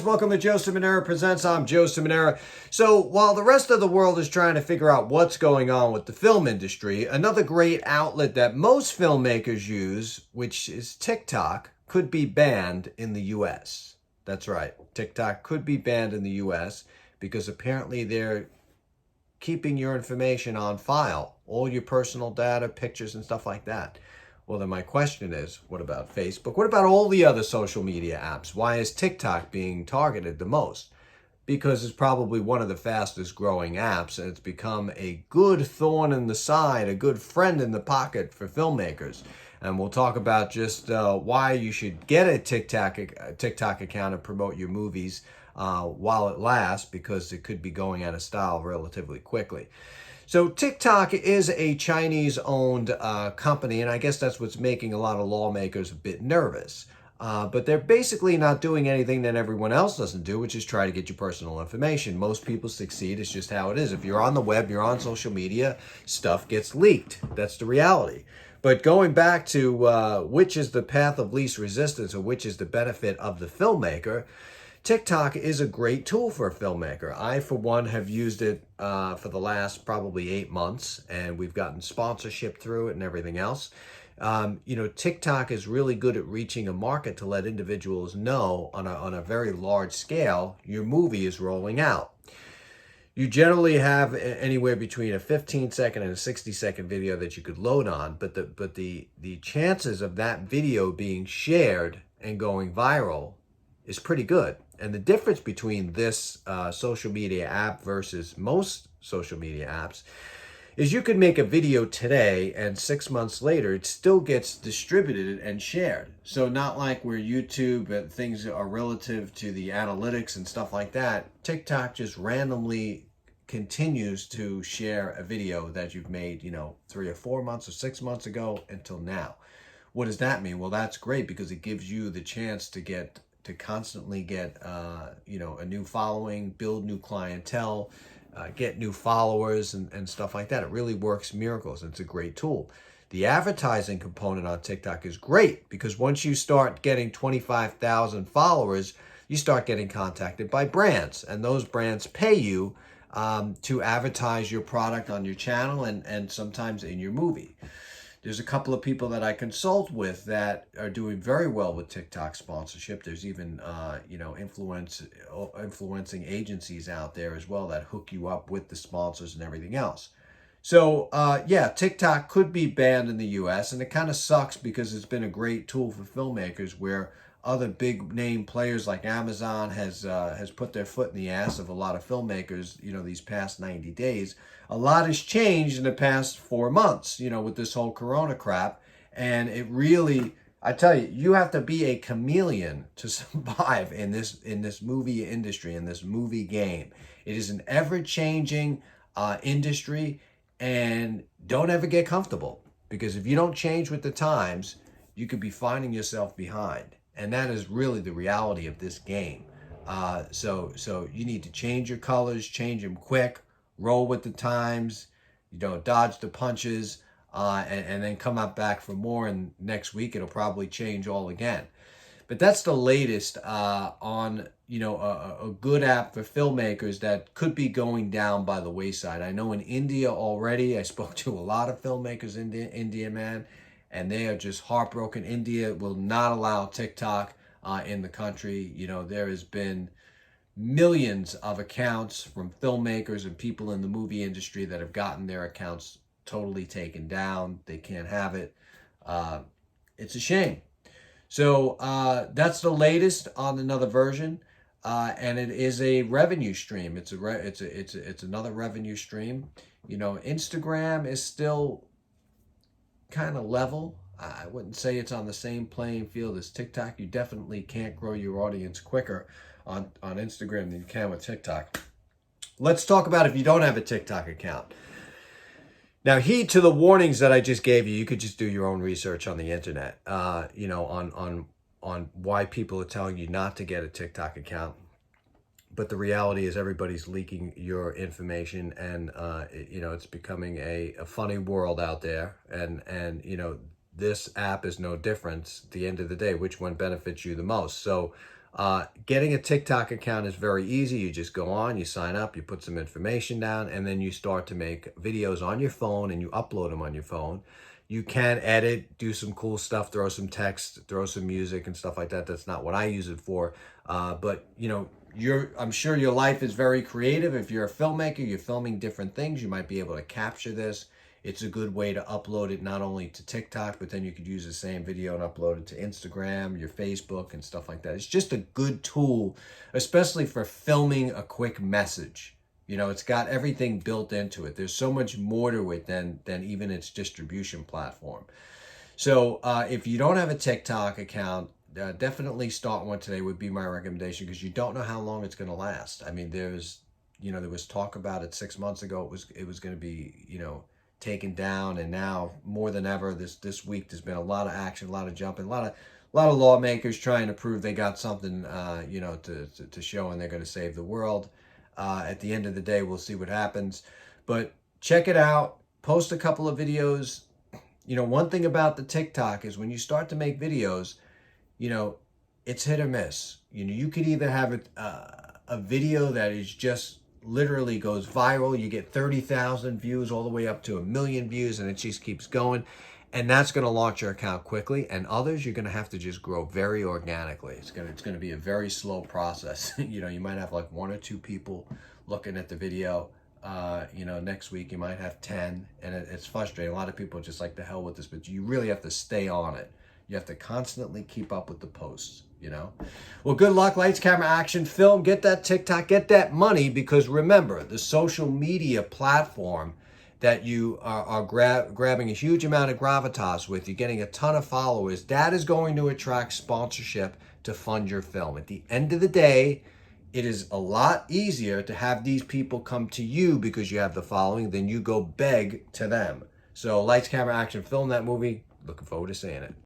Welcome to Joe Simonera Presents. I'm Joe Simonera. So while the rest of the world is trying to figure out what's going on with the film industry, another great outlet that most filmmakers use, which is TikTok, could be banned in the US. That's right. TikTok could be banned in the US because apparently they're keeping your information on file, all your personal data, pictures, and stuff like that. Well, then my question is, what about Facebook? What about all the other social media apps? Why is TikTok being targeted the most? Because it's probably one of the fastest growing apps, and it's become a good thorn in the side, a good friend in the pocket for filmmakers. And we'll talk about just why you should get a TikTok account and promote your movies while it lasts, because it could be going out of style relatively quickly. So TikTok is a Chinese-owned company, and I guess that's what's making a lot of lawmakers a bit nervous. But they're basically not doing anything that everyone else doesn't do, which is try to get your personal information. Most people succeed. It's just how it is. If you're on the web, you're on social media, stuff gets leaked. That's the reality. But going back to which is the path of least resistance, or which is the benefit of the filmmaker, TikTok is a great tool for a filmmaker. I, for one, have used it for the last probably 8 months, and we've gotten sponsorship through it and everything else. TikTok is really good at reaching a market to let individuals know on a very large scale your movie is rolling out. You generally have anywhere between a 15-second and a 60-second video that you could load on, but the chances of that video being shared and going viral is pretty good. And the difference between this social media app versus most social media apps is you can make a video today and 6 months later it still gets distributed and shared. So not like where YouTube things are relative to the analytics and stuff like that. TikTok just randomly continues to share a video that you've made, 3 or 4 months or 6 months ago until now. What does that mean? Well, that's great because it gives you the chance to constantly get a new following, build new clientele, get new followers and stuff like that. It really works miracles. It's a great tool. The advertising component on TikTok is great because once you start getting 25,000 followers, you start getting contacted by brands, and those brands pay you to advertise your product on your channel and sometimes in your movie. There's a couple of people that I consult with that are doing very well with TikTok sponsorship. There's even, influencing agencies out there as well that hook you up with the sponsors and everything else. So, TikTok could be banned in the U.S., and it kind of sucks because it's been a great tool for filmmakers where other big name players like Amazon has put their foot in the ass of a lot of filmmakers, these past 90 days. A lot has changed in the past 4 months, with this whole Corona crap. And it really, I tell you, you have to be a chameleon to survive in this movie industry, in this movie game. It is an ever-changing industry, and don't ever get comfortable, because if you don't change with the times, you could be finding yourself behind. And that is really the reality of this game. So you need to change your colors, change them quick, roll with the times, dodge the punches, and then come out back for more. And next week, it'll probably change all again. But that's the latest on, a good app for filmmakers that could be going down by the wayside. I know in India already, I spoke to a lot of filmmakers in India, man, and they are just heartbroken. India will not allow TikTok in the country. There has been millions of accounts from filmmakers and people in the movie industry that have gotten their accounts totally taken down. They can't have it. It's a shame. So that's the latest on another version, and it is a revenue stream. It's another revenue stream. Instagram is still kind of level. I wouldn't say it's on the same playing field as TikTok. You definitely can't grow your audience quicker on Instagram than you can with TikTok. Let's talk about if you don't have a TikTok account. Now, heed to the warnings that I just gave you. You could just do your own research on the internet, on why people are telling you not to get a TikTok account. But the reality is everybody's leaking your information, and it's becoming a funny world out there. And this app is no different. At the end of the day, which one benefits you the most? So Getting a TikTok account is very easy. You just go on, you sign up, you put some information down, and then you start to make videos on your phone and you upload them on your phone. You can edit, do some cool stuff, throw some text, throw some music and stuff like that. That's not what I use it for. But you know, I'm sure your life is very creative. If you're a filmmaker, you're filming different things, you might be able to capture this. It's a good way to upload it not only to TikTok, but then you could use the same video and upload it to Instagram, your Facebook, and stuff like that. It's just a good tool, especially for filming a quick message. You know, it's got everything built into it. There's so much more to it than even its distribution platform. So if you don't have a TikTok account, definitely start one today would be my recommendation, because you don't know how long it's going to last. I mean, there was talk about it 6 months ago. It was going to be, taken down, and now more than ever this week there's been a lot of action, a lot of jumping, a lot of lawmakers trying to prove they got something to show, and they're going to save the world. At the end of the day, we'll see what happens, but check it out, post a couple of videos. One thing about the TikTok is when you start to make videos, it's hit or miss. You could either have a video that is just literally goes viral. You get 30,000 views all the way up to 1 million views, and it just keeps going. And that's going to launch your account quickly. And others, you're going to have to just grow very organically. It's going to be a very slow process. You might have like 1 or 2 people looking at the video. Next week you might have 10, and it's frustrating. A lot of people are just like, the hell with this, but you really have to stay on it. You have to constantly keep up with the posts, Well, good luck. Lights, camera, action, film. Get that TikTok, get that money, because remember, the social media platform that you are grabbing a huge amount of gravitas with, you're getting a ton of followers, that is going to attract sponsorship to fund your film. At the end of the day, it is a lot easier to have these people come to you because you have the following than you go beg to them. So lights, camera, action, film that movie. Looking forward to seeing it.